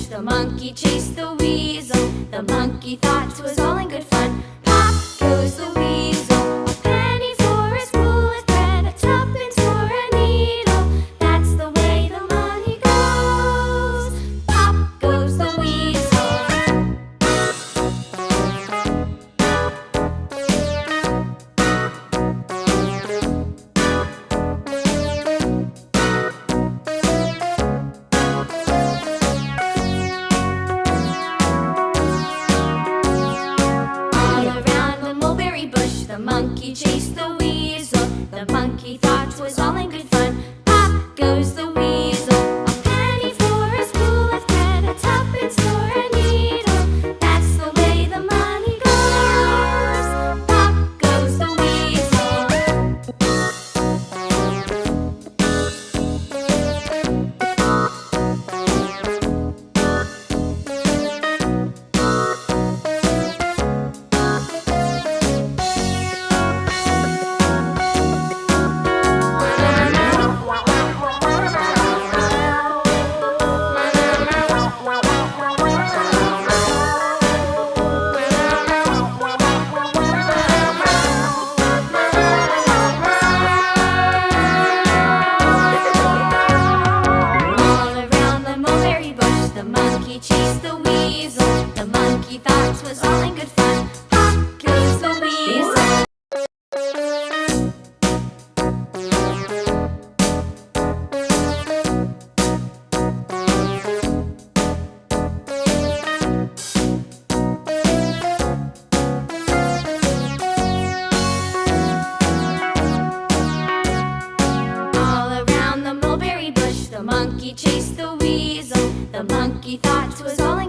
The monkey chased the weasel. The monkey thought 'twas all in good fun. Pop goes the weasel. A penny for a spool of thread, a tuppence for a needle. That's the way the money goes. Pop goes the weasel. The monkey chased the weasel. The monkey thought 'twas all in good fun. Pop goes the weasel. A penny for a spool of thread, a tuppence for a needle. That's the way the money goes. Pop goes the weasel. The monkey chased the weasel. The monkey thought 'twas all in good fun. Pop goes the weasel. All around the mulberry bush, the monkey chased the weasel. The monkey thought 'twas all in